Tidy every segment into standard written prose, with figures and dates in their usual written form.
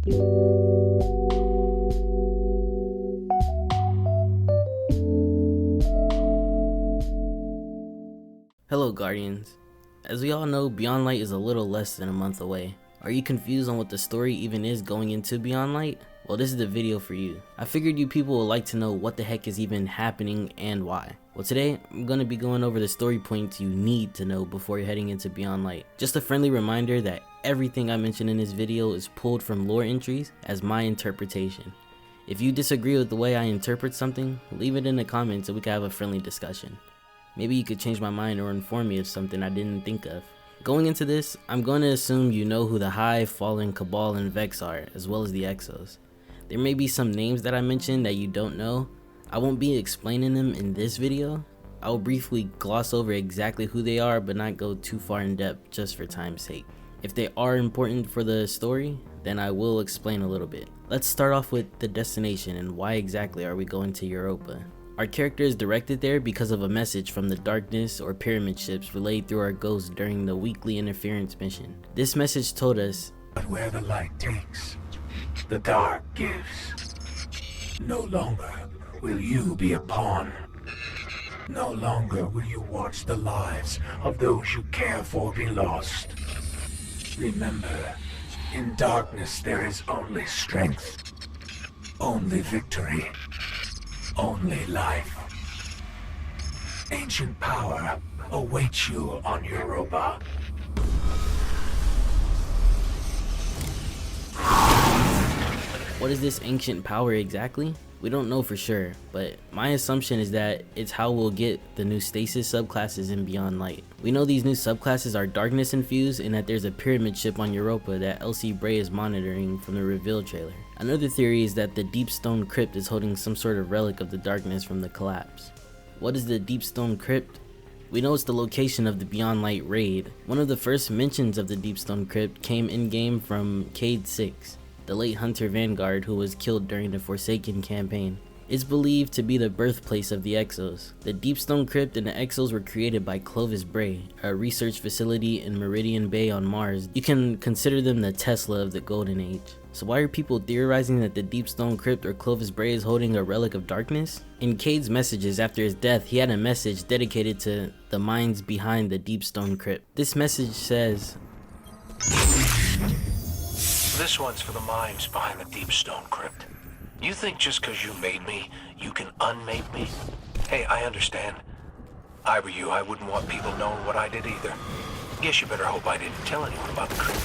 Hello Guardians. As we all know, Beyond Light is a little less than a month away. Are you confused on what the story even is going into Beyond Light? Well, this is the video for you. I figured you people would like to know what the heck is even happening and why. Well, today I'm going to be going over the story points you need to know before you're heading into Beyond Light. Just a friendly reminder that everything I mentioned in this video is pulled from lore entries as my interpretation. If you disagree with the way I interpret something, leave it in the comments so we can have a friendly discussion. Maybe you could change my mind or inform me of something I didn't think of. Going into this, I'm going to assume you know who the Hive, Fallen, Cabal, and Vex are, as well as the Exos. There may be some names that I mentioned that you don't know. I won't be explaining them in this video. I will briefly gloss over exactly who they are, but not go too far in depth just for time's sake. If they are important for the story, then I will explain a little bit. Let's start off with the destination and why exactly are we going to Europa. Our character is directed there because of a message from the Darkness or Pyramid ships relayed through our ghost during the weekly interference mission. This message told us, "But where the light takes, the dark gives. No longer will you be a pawn. No longer will you watch the lives of those you care for be lost. Remember, in darkness there is only strength, only victory. Only life. Ancient power awaits you on Europa." What is this ancient power exactly? We don't know for sure, but my assumption is that it's how we'll get the new stasis subclasses in Beyond Light. We know these new subclasses are darkness infused and that there's a pyramid ship on Europa that Elsie Bray is monitoring from the reveal trailer. Another theory is that the Deepstone Crypt is holding some sort of relic of the darkness from the collapse. What is the Deepstone Crypt? We know it's the location of the Beyond Light raid. One of the first mentions of the Deepstone Crypt came in-game from Cade 6, the late Hunter Vanguard who was killed during the Forsaken campaign. It's believed to be the birthplace of the Exos. The Deepstone Crypt and the Exos were created by Clovis Bray, a research facility in Meridian Bay on Mars. You can consider them the Tesla of the Golden Age. So why are people theorizing that the Deepstone Crypt or Clovis Bray is holding a relic of darkness? In Cade's messages after his death, he had a message dedicated to the minds behind the Deepstone Crypt. This message says, This one's for the minds behind the Deepstone Crypt. You think just because you made me, you can unmake me? Hey, I understand. I were you, I wouldn't want people knowing what I did either. Guess you better hope I didn't tell anyone about the Crypt.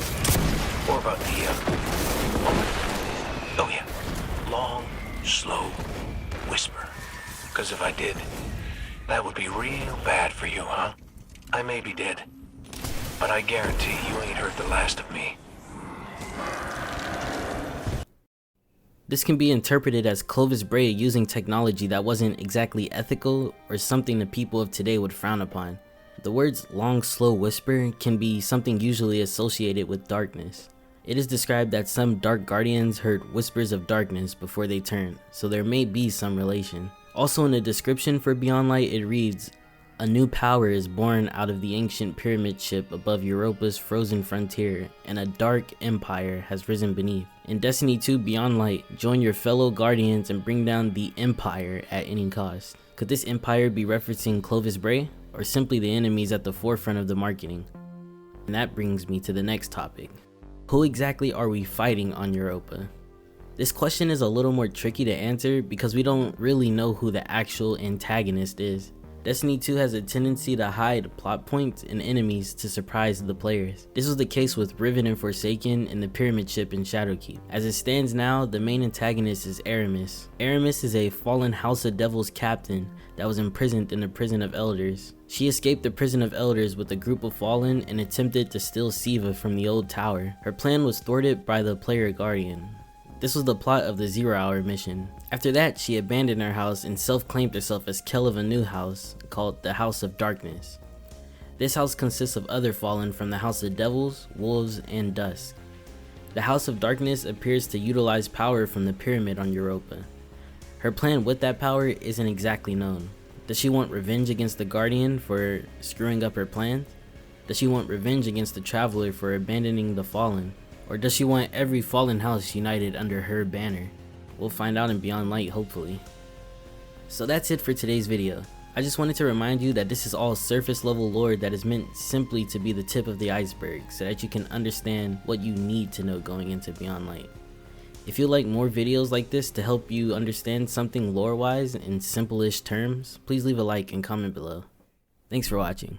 Or about the, oh yeah, long, slow whisper. Because if I did, that would be real bad for you, huh? I may be dead, but I guarantee you ain't heard the last of me. This can be interpreted as Clovis Bray using technology that wasn't exactly ethical or something the people of today would frown upon. The words long slow whisper can be something usually associated with darkness. It is described that some Dark Guardians heard whispers of darkness before they turned, so there may be some relation. Also in the description for Beyond Light it reads, "A new power is born out of the ancient pyramid ship above Europa's frozen frontier, and a dark empire has risen beneath. In Destiny 2 Beyond Light, join your fellow Guardians and bring down the Empire at any cost." Could this Empire be referencing Clovis Bray, or simply the enemies at the forefront of the marketing? And that brings me to the next topic. Who exactly are we fighting on Europa? This question is a little more tricky to answer because we don't really know who the actual antagonist is. Destiny 2 has a tendency to hide plot points and enemies to surprise the players. This was the case with Riven and Forsaken and the Pyramid Ship in Shadowkeep. As it stands now, the main antagonist is Aramis. Aramis is a fallen House of Devils captain that was imprisoned in the Prison of Elders. She escaped the Prison of Elders with a group of Fallen and attempted to steal Siva from the old tower. Her plan was thwarted by the player Guardian. This was the plot of the 0 Hour mission. After that, she abandoned her house and self-claimed herself as Kell of a new house called the House of Darkness. This house consists of other Fallen from the House of Devils, Wolves, and Dusk. The House of Darkness appears to utilize power from the pyramid on Europa. Her plan with that power isn't exactly known. Does she want revenge against the Guardian for screwing up her plans? Does she want revenge against the Traveler for abandoning the Fallen? Or does she want every fallen house united under her banner? We'll find out in Beyond Light, hopefully. So that's it for today's video. I just wanted to remind you that this is all surface level lore that is meant simply to be the tip of the iceberg so that you can understand what you need to know going into Beyond Light. If you'd like more videos like this to help you understand something lore wise in simple-ish terms, please leave a like and comment below. Thanks for watching.